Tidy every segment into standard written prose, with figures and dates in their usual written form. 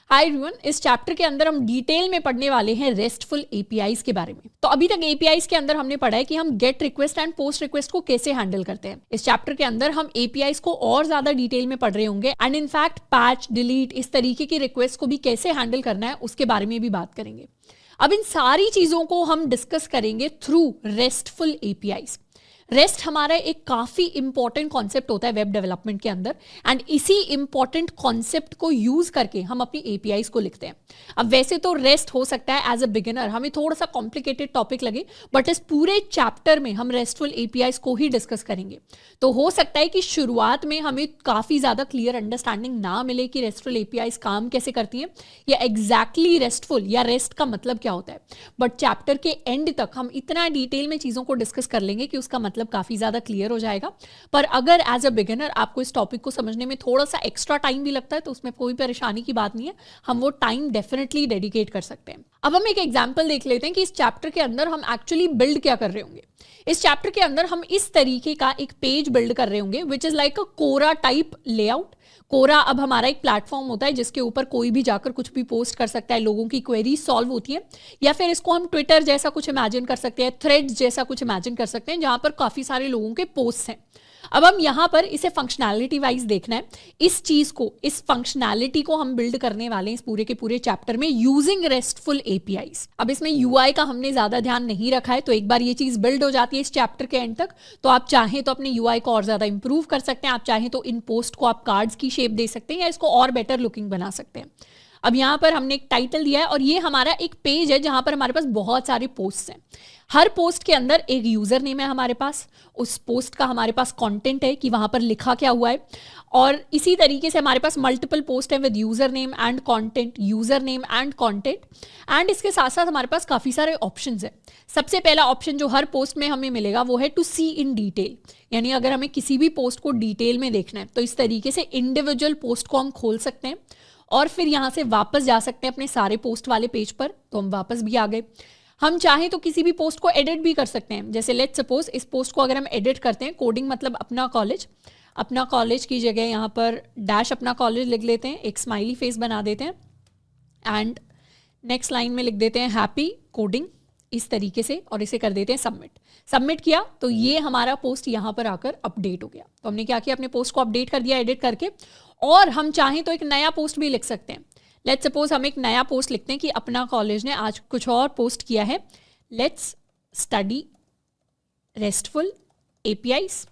Hi everyone, इस chapter के अंदर हम डिटेल में पढ़ने वाले हैं रेस्टफुल एपीआईज के बारे में। तो अभी तक एपीआईज के अंदर हमने पढ़ा है कि हम gate request and post request को कैसे हैंडल करते हैं। इस चैप्टर के अंदर हम एपीआईज को और ज्यादा डिटेल में पढ़ रहे होंगे एंड इनफैक्ट पैच, डिलीट, इस तरीके की रिक्वेस्ट को भी कैसे हैंडल करना है उसके बारे में भी बात करेंगे। अब इन सारी चीजों को हम डिस्कस करेंगे थ्रू रेस्टफुल एपीआईज। रेस्ट हमारा एक काफी इंपॉर्टेंट कॉन्सेप्ट होता है वेब डेवलपमेंट के अंदर एंड इसी इंपॉर्टेंट कॉन्सेप्ट को यूज करके हम अपनी एपीआईज को लिखते हैं। अब वैसे तो रेस्ट हो सकता है एज अ बिगिनर हमें थोड़ा सा कॉम्प्लिकेटेड टॉपिक लगे, बट इस पूरे चैप्टर में हम रेस्टफुल एपीआईज को ही डिस्कस करेंगे। तो हो सकता है कि शुरुआत में हमें काफी ज्यादा क्लियर अंडरस्टैंडिंग ना मिले कि रेस्टफुल एपीआईज काम कैसे करती हैं या एग्जैक्टली रेस्टफुल या रेस्ट का मतलब क्या होता है, बट चैप्टर के एंड तक हम इतना डिटेल में चीजों को डिस्कस कर लेंगे कि उसका मतलब काफी ज्यादा क्लियर हो जाएगा। पर अगर एज अ बिगिनर आपको इस टॉपिक को समझने में थोड़ा सा एक्स्ट्रा टाइम भी लगता है तो उसमें कोई परेशानी की बात नहीं है, हम वो टाइम डेफिनेटली डेडिकेट कर सकते हैं। अब हम एक एग्जांपल देख लेते हैं कि इस चैप्टर के अंदर हम एक्चुअली बिल्ड क्या कर रहे होंगे। इस चैप्टर के अंदर हम इस तरीके का एक पेज बिल्ड कर रहे होंगे which is like a Quora type layout. Quora अब हमारा एक प्लेटफॉर्म होता है जिसके ऊपर कोई भी जाकर कुछ भी पोस्ट कर सकता है, लोगों की क्वेरी सॉल्व होती है, या फिर इसको हम ट्विटर जैसा कुछ इमेजिन कर सकते हैं, थ्रेड्स जैसा कुछ इमेजिन कर सकते हैं जहां पर काफी सारे लोगों के पोस्ट हैं। अब हम यहां पर इसे फंक्शनैलिटी वाइज देखना है। इस चीज को, इस फंक्शनैलिटी को हम बिल्ड करने वाले हैं इस पूरे के पूरे चैप्टर में यूजिंग रेस्टफुल एपीआईज। अब इसमें यूआई का हमने ज्यादा ध्यान नहीं रखा है, तो एक बार ये चीज बिल्ड हो जाती है इस चैप्टर के एंड तक तो आप चाहें तो अपने यूआई को और ज्यादा इंप्रूव कर सकते हैं। आप चाहें तो इन पोस्ट को आप कार्ड्स की शेप दे सकते हैं या इसको और बेटर लुकिंग बना सकते हैं। अब यहाँ पर हमने एक टाइटल दिया है और ये हमारा एक पेज है जहां पर हमारे पास बहुत सारे पोस्ट हैं। हर पोस्ट के अंदर एक यूजर नेम है हमारे पास, उस पोस्ट का हमारे पास कंटेंट है कि वहां पर लिखा क्या हुआ है, और इसी तरीके से हमारे पास मल्टीपल पोस्ट है with user name and content, user name and content, and इसके साथ साथ हमारे पास काफी सारे ऑप्शंस हैं। सबसे पहला ऑप्शन जो हर पोस्ट में हमें मिलेगा वो है टू सी इन डिटेल, यानी अगर हमें किसी भी पोस्ट को डिटेल में देखना है तो इस तरीके से इंडिविजुअल पोस्ट को हम खोल सकते हैं और फिर यहां से वापस जा सकते हैं अपने सारे पोस्ट वाले पेज पर। तो हम वापस भी आ गए। हम चाहें तो किसी भी पोस्ट को एडिट भी कर सकते हैं। जैसे लेट्स सपोज इस पोस्ट को अगर हम एडिट करते हैं, कोडिंग मतलब अपना कॉलेज की जगह यहाँ पर डैश अपना कॉलेज लिख लेते हैं, एक स्माइली फेस बना देते हैं एंड नेक्स्ट लाइन में लिख देते हैं हैप्पी कोडिंग, इस तरीके से, और इसे कर देते हैं सबमिट किया तो ये हमारा पोस्ट यहाँ पर आकर अपडेट हो गया। तो हमने क्या किया, अपने पोस्ट को अपडेट कर दिया एडिट करके, और हम चाहें तो एक नया पोस्ट भी लिख सकते हैं। लेट्स सपोज हम एक नया पोस्ट लिखते हैं कि अपना कॉलेज ने आज कुछ और पोस्ट किया है, लेट्स स्टडी रेस्टफुल एपीआईज,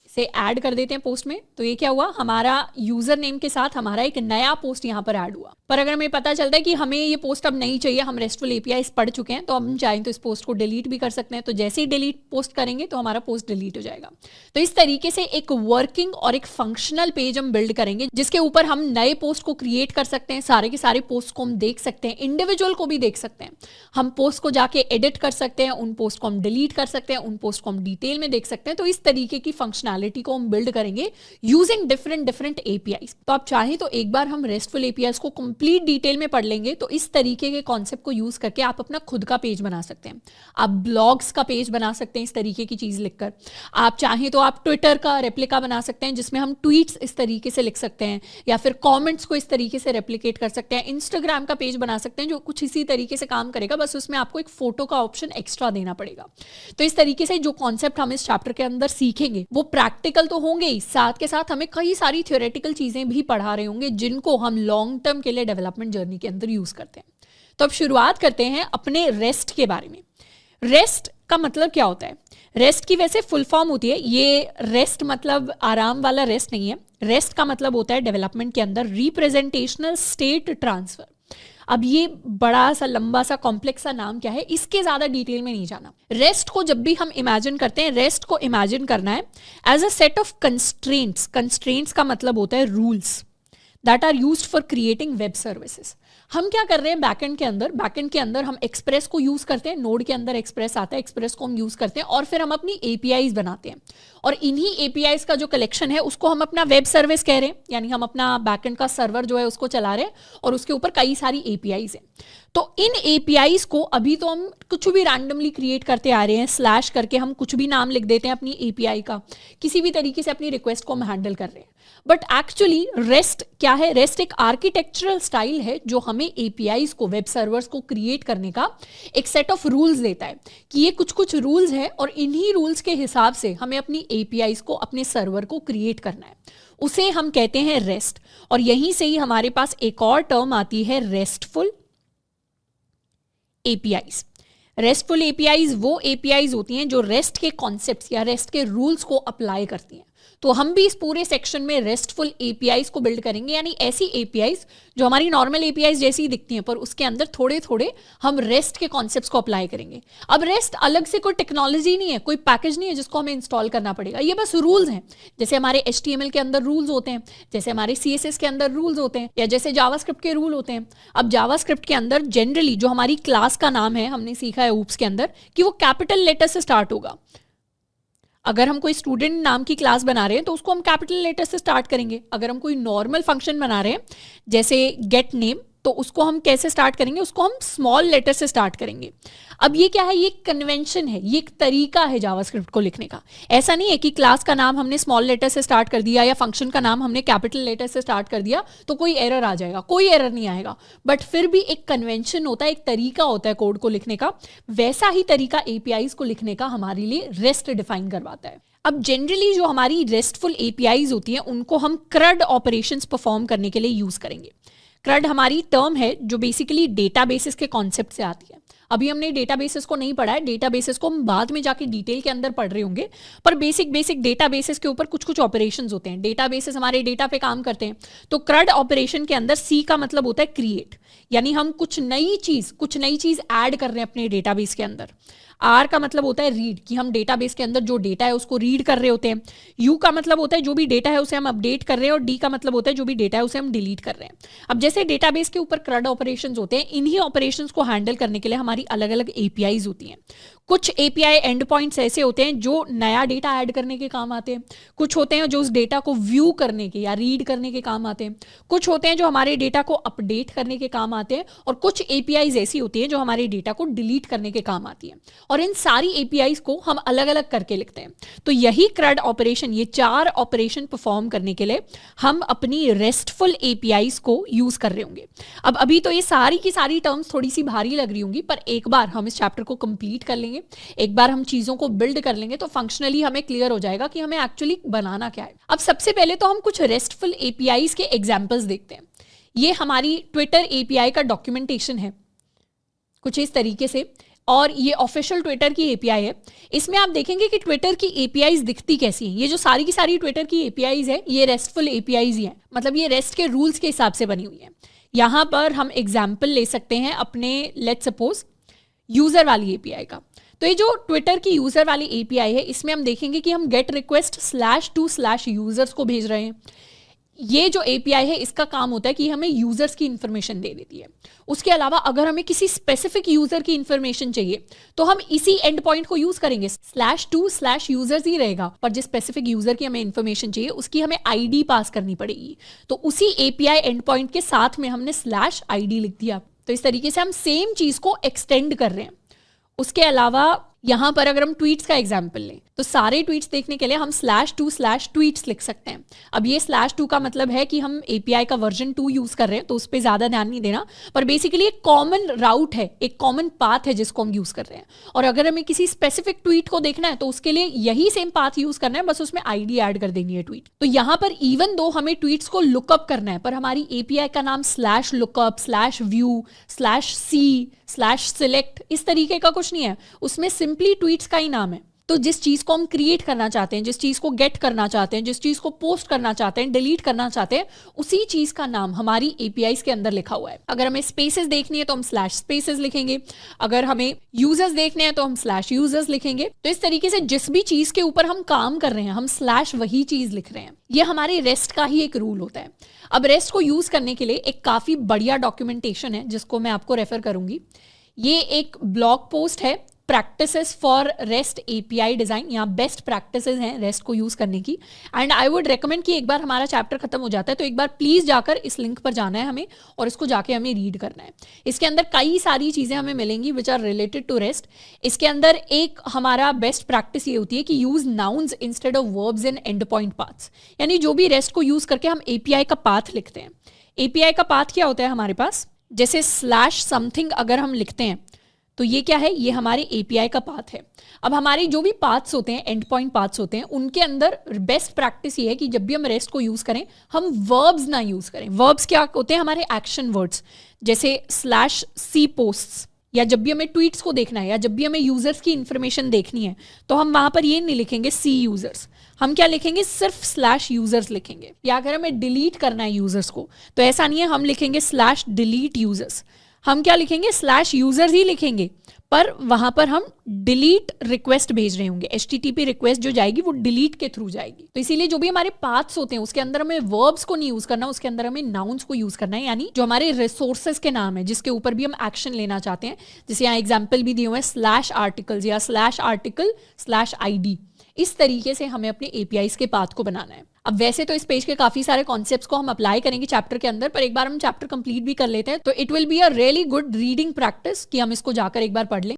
से ऐड कर देते हैं पोस्ट में। तो ये क्या हुआ, हमारा यूजर नेम के साथ हमारा एक नया पोस्ट यहाँ पर ऐड हुआ। पर अगर हमें पता चलता है कि हमें ये पोस्ट अब नहीं चाहिए, हम रेस्टफुल एपीआईज पढ़ चुके हैं, तो हम चाहें तो इस पोस्ट को डिलीट भी कर सकते हैं। तो जैसे ही डिलीट पोस्ट करेंगे तो हमारा पोस्ट डिलीट हो जाएगा। तो इस तरीके से एक वर्किंग और एक फंक्शनल पेज हम बिल्ड करेंगे जिसके ऊपर हम नए पोस्ट को क्रिएट कर सकते हैं, सारे के सारे पोस्ट को हम देख सकते हैं, इंडिविजुअल को भी देख सकते हैं। हम पोस्ट को जाके एडिट कर सकते हैं, उन पोस्ट को हम डिलीट कर सकते हैं, उन पोस्ट को हम डिटेल में देख सकते हैं। तो इस तरीके की फंक्शनैलिटी को हम बिल्ड करेंगे यूजिंग डिफरेंट एपीआईज। तो आप चाहें तो एक बार हम रेस्टफुल एपीआईज को कंप्लीट डिटेल में पढ़ लेंगे तो इस तरीके के कॉन्सेप्ट को यूज करके आप अपना खुद का पेज बना सकते हैं। आप ब्लॉग्स का पेज बना सकते हैं इस तरीके की चीज लिखकर। आप चाहें तो आप ट्विटर का रेप्लिका बना सकते हैं जिसमें हम ट्वीट्स इस तरीके से लिख सकते हैं, या फिर कमेंट्स को इस तरीके से रेप्लिकेट कर सकते हैं। इंस्टाग्राम का पेज बना सकते हैं जो कुछ इसी तरीके से काम करेगा, बस उसमें आपको एक फोटो का ऑप्शन एक्स्ट्रा देना पड़ेगा। तो इस तरीके से जो कॉन्सेप्ट हम इस चैप्टर के अंदर सीखेंगे वो प्रैक्टिकल तो होंगे ही, साथ के साथ हमें कई सारी थ्योरेटिकल चीजें भी पढ़ा रहे होंगे जिनको हम लॉन्ग टर्म के लिए डेवलपमेंट जर्नी के अंदर यूज करते हैं। तो अब शुरुआत करते हैं अपने रेस्ट के बारे में। रेस्ट का मतलब क्या होता है? रेस्ट की वैसे फुल फॉर्म होती है, ये रेस्ट मतलब आराम वाला रेस्ट नहीं है। रेस्ट का मतलब होता है डेवलपमेंट के अंदर रिप्रेजेंटेशनल स्टेट ट्रांसफर। अब ये बड़ा सा लंबा सा कॉम्प्लेक्स सा नाम क्या है, इसके ज्यादा डिटेल में नहीं जाना। रेस्ट को जब भी हम इमेजिन करते हैं, रेस्ट को इमेजिन करना है as a set of constraints. Constraints का मतलब होता है rules that are used for creating web services. हम क्या कर रहे हैं बैकएंड के अंदर हम एक्सप्रेस को यूज करते हैं, नोड के अंदर एक्सप्रेस आता है, एक्सप्रेस को हम यूज करते हैं और फिर हम अपनी एपीआईज बनाते हैं, और इन्हीं एपीआईज का जो कलेक्शन है उसको हम अपना वेब सर्विस कह रहे हैं, यानी हम अपना बैकएंड का सर्वर जो है उसको चला रहे हैं और उसके ऊपर कई सारी एपीआईज हैं। तो इन एपीआईज को अभी तो हम कुछ भी रैंडमली क्रिएट करते आ रहे हैं, स्लैश करके हम कुछ भी नाम लिख देते हैं अपनी एपीआई का, किसी भी तरीके से अपनी रिक्वेस्ट को हम हैंडल कर रहे हैं। बट एक्चुअली रेस्ट क्या है? रेस्ट एक आर्किटेक्चरल स्टाइल है जो हमें एपीआईज को, वेब सर्वर्स को क्रिएट करने का एक सेट ऑफ रूल्स देता है कि ये कुछ कुछ रूल्स है और इन्हीं रूल्स के हिसाब से हमें अपनी एपीआईज को, अपने सर्वर को क्रिएट करना है। उसे हम कहते हैं रेस्ट। और यहीं से ही हमारे पास एक और टर्म आती है रेस्टफुल एपीआईज। रेस्टफुल एपीआईज वो एपीआईज होती हैं जो रेस्ट के कॉन्सेप्ट्स या रेस्ट के रूल्स को अप्लाई करती हैं। तो हम भी इस पूरे सेक्शन में रेस्टफुल एपीआईज को बिल्ड करेंगे, यानी ऐसी एपीआईज जो हमारी नॉर्मल एपीआईज जैसी ही दिखती हैं पर उसके अंदर थोड़े थोड़े हम रेस्ट के कॉन्सेप्ट्स को अप्लाई करेंगे। अब रेस्ट अलग से कोई टेक्नोलॉजी नहीं है, कोई पैकेज नहीं है जिसको हमें इंस्टॉल करना पड़ेगा, ये बस रूल्स हैं। जैसे हमारे HTML के अंदर रूल्स होते हैं, जैसे हमारे CSS के अंदर रूल्स होते हैं, या जैसे जावास्क्रिप्ट के रूल होते हैं। अब जावास्क्रिप्ट के अंदर जनरली जो हमारी क्लास का नाम है, हमने सीखा है ऊप्स के अंदर कि वो कैपिटल लेटर से स्टार्ट होगा। अगर हम कोई स्टूडेंट नाम की क्लास बना रहे हैं तो उसको हम कैपिटल लेटर से स्टार्ट करेंगे। अगर हम कोई नॉर्मल फंक्शन बना रहे हैं जैसे गेट नेम, तो उसको हम कैसे स्टार्ट करेंगे? उसको हम स्मॉल लेटर से स्टार्ट करेंगे। अब ये क्या है? ये कन्वेंशन है, ये एक तरीका है जावास्क्रिप्ट को लिखने का। ऐसा नहीं है कि क्लास का नाम हमने स्मॉल लेटर से स्टार्ट कर दिया या फंक्शन का नाम हमने कैपिटल लेटर से स्टार्ट कर दिया तो कोई एरर आ जाएगा। कोई एरर नहीं आएगा, बट फिर भी एक कन्वेंशन होता है, एक तरीका होता है कोड को लिखने का। वैसा ही तरीका एपीआईज को लिखने का हमारे लिए रेस्ट डिफाइन करवाता है। अब जनरली जो हमारी रेस्टफुल एपीआईज होती हैं उनको हम CRUD ऑपरेशंस परफॉर्म करने के लिए यूज करेंगे। CRUD हमारी टर्म है जो बेसिकली डेटाबेसेस के कॉन्सेप्ट से आती है। अभी हमने डेटाबेसेस को नहीं पढ़ा है, डेटाबेसेस को हम बाद में जाके डिटेल के अंदर पढ़ रहे होंगे, पर बेसिक डेटाबेसेस के ऊपर कुछ कुछ ऑपरेशंस होते हैं। डेटाबेसेस हमारे डेटा पे काम करते हैं। तो CRUD ऑपरेशन के अंदर C का मतलब होता है क्रिएट, यानी हम कुछ नई चीज ऐड कर रहे हैं अपने डेटाबेस के अंदर। R का मतलब होता है रीड, कि हम डेटाबेस के अंदर जो डेटा है उसको रीड कर रहे होते हैं। U का मतलब होता है जो भी डेटा है उसे हम अपडेट कर रहे हैं, और D का मतलब होता है जो भी डेटा है उसे हम डिलीट कर रहे हैं। अब जैसे डेटाबेस के ऊपर CRUD ऑपरेशंस होते हैं, इन्हीं ऑपरेशंस को हैंडल करने के लिए हमारी अलग अलग एपीआईज होती हैं। कुछ एपीआई एंड पॉइंट्स ऐसे होते हैं जो नया डेटा ऐड करने के काम आते हैं, कुछ होते हैं जो उस डेटा को व्यू करने के या रीड करने के काम आते हैं, कुछ होते हैं जो हमारे डेटा को अपडेट करने के काम आते हैं, और कुछ एपीआईज ऐसी होती हैं जो हमारे डेटा को डिलीट करने के काम आती हैं। और इन सारी एपीआईज को हम अलग अलग करके लिखते हैं। तो यही CRUD ऑपरेशन, ये 4 ऑपरेशन परफॉर्म करने के लिए हम अपनी रेस्टफुल एपीआईज को यूज कर रहे होंगे। अब अभी तो ये सारी की सारी टर्म्स थोड़ी सी भारी लग रही होंगी, पर एक बार हम इस चैप्टर को कंप्लीट कर लेंगे, एक बार हम चीजों को बिल्ड कर लेंगे तो फंक्शनली हमें क्लियर हो जाएगा कि हमें एक्चुअली बनाना क्या है। अब सबसे पहले तो हम कुछ रेस्टफुल एपीआईज के एग्जांपल्स देखते हैं। ये हमारी ट्विटर एपीआई का डॉक्यूमेंटेशन है कुछ इस तरीके से, और ये ऑफिशियल ट्विटर की एपीआई है। इसमें आप देखेंगे कि ट्विटर की एपीआईज दिखती कैसी हैं। ये जो सारी की सारी ट्विटर की एपीआईज है, ये रेस्टफुल एपीआईज ही हैं, मतलब ये रेस्ट के रूल्स के हिसाब से बनी हुई है। यहां पर हम एग्जाम्पल ले सकते हैं अपने, लेट्स सपोज यूजर वाली एपीआई का। तो ये जो ट्विटर की यूजर वाली एपीआई है, इसमें हम देखेंगे कि हम गेट रिक्वेस्ट /to/users को भेज रहे हैं। ये जो एपीआई है इसका काम होता है कि हमें यूजर्स की इंफॉर्मेशन दे देती है। उसके अलावा अगर हमें किसी स्पेसिफिक यूजर की इंफॉर्मेशन चाहिए तो हम इसी एंड पॉइंट को यूज करेंगे, /to/users ही रहेगा, पर जिस स्पेसिफिक यूजर की हमें इंफॉर्मेशन चाहिए उसकी हमें आईडी पास करनी पड़ेगी। तो उसी एपीआई एंड पॉइंट के साथ में हमने /id लिख दिया। तो इस तरीके से हम सेम चीज को एक्सटेंड कर रहे हैं। उसके अलावा यहां पर अगर हम ट्वीट्स का एग्जाम्पल लें तो सारे ट्वीट्स देखने के लिए हम /to/tweets लिख सकते हैं। अब ये /to का मतलब है कि हम एपीआई का वर्जन 2 यूज कर रहे हैं, तो उस पर ज्यादा ध्यान नहीं देना, पर बेसिकली एक कॉमन राउट है, एक कॉमन पाथ है जिसको हम यूज कर रहे हैं। और अगर हमें किसी स्पेसिफिक ट्वीट को देखना है तो उसके लिए यही सेम पाथ यूज करना है, बस उसमें आईडी ऐड कर देनी है ट्वीट। तो यहां पर इवन दो हमें ट्वीट्स को लुकअप करना है, पर हमारी एपीआई का नाम /lookup /view /see /select इस तरीके का कुछ नहीं है, उसमें सिंपली ट्वीट्स का ही नाम है। तो जिस चीज को हम क्रिएट करना चाहते हैं, जिस चीज को गेट करना चाहते हैं, जिस चीज को पोस्ट करना चाहते हैं, डिलीट करना चाहते हैं, उसी चीज का नाम हमारी एपीआईज के अंदर लिखा हुआ है। अगर हमें स्पेसेस देखनी है तो हम /spaces लिखेंगे, अगर हमें यूजर्स देखने हैं तो हम /users लिखेंगे। तो इस तरीके से जिस भी चीज के ऊपर हम काम कर रहे हैं हम वही चीज लिख रहे हैं। ये हमारे रेस्ट का ही एक रूल होता है। अब रेस्ट को यूज करने के लिए एक काफी बढ़िया डॉक्यूमेंटेशन है जिसको मैं आपको रेफर करूंगी। ये एक ब्लॉग पोस्ट है practices for rest API design, यहाँ बेस्ट प्रैक्टिसेस हैं रेस्ट को यूज करने की। एंड आई वुड रेकमेंड कि एक बार हमारा चैप्टर खत्म हो जाता है तो एक बार प्लीज जाकर इस लिंक पर जाना है हमें और इसको जाके हमें रीड करना है। इसके अंदर कई सारी चीजें हमें मिलेंगी which are related to REST. इसके अंदर एक हमारा बेस्ट प्रैक्टिस ये होती है कि use nouns instead of verbs in and point paths, यानी जो भी रेस्ट को यूज करके हम एपीआई का पाथ लिखते हैं। एपीआई का पाथ क्या होता है हमारे पास, जैसे स्लैश समथिंग अगर हम लिखते हैं तो ये क्या है, ये हमारे एपीआई का पाथ है। अब हमारे जो भी पाथ्स होते हैं, एंड पॉइंट पाथ्स होते हैं, उनके अंदर बेस्ट प्रैक्टिस ये है कि जब भी हम रेस्ट को यूज करें हम वर्ब्स ना यूज करें। वर्ब्स क्या होते हैं, हमारे एक्शन वर्ड्स, जैसे स्लैश सी पोस्ट्स, या जब भी हमें ट्वीट्स को देखना है या जब भी हमें यूजर्स की इंफॉर्मेशन देखनी है तो हम वहां पर ये नहीं लिखेंगे सी यूजर्स, हम क्या लिखेंगे, सिर्फ स्लैश यूजर्स लिखेंगे। या अगर हमें डिलीट करना है यूजर्स को तो ऐसा नहीं है, हम लिखेंगे स्लैश डिलीट यूजर्स, हम क्या लिखेंगे, स्लैश यूजर्स ही लिखेंगे, पर वहां पर हम डिलीट रिक्वेस्ट भेज रहे होंगे। HTTP रिक्वेस्ट जो जाएगी वो डिलीट के थ्रू जाएगी। तो इसीलिए जो भी हमारे पाथ्स होते हैं उसके अंदर हमें वर्ब्स को नहीं यूज करना, उसके अंदर हमें नाउन्स को यूज करना है, यानी जो हमारे रिसोर्सेज के नाम है जिसके ऊपर भी हम एक्शन लेना चाहते हैं। जैसे यहाँ एग्जाम्पल भी दिए हुए हैं, स्लैश आर्टिकल्स या स्लैश आर्टिकल स्लैश ID। इस तरीके से हमें अपने APIs के पाथ को बनाना है। अब वैसे तो इस पेज के काफी सारे कॉन्सेप्ट्स को हम अप्लाई करेंगे चैप्टर के अंदर, पर एक बार हम चैप्टर कंप्लीट भी कर लेते हैं तो it will be a really good reading practice कि हम इसको जाकर एक बार पढ़ लें।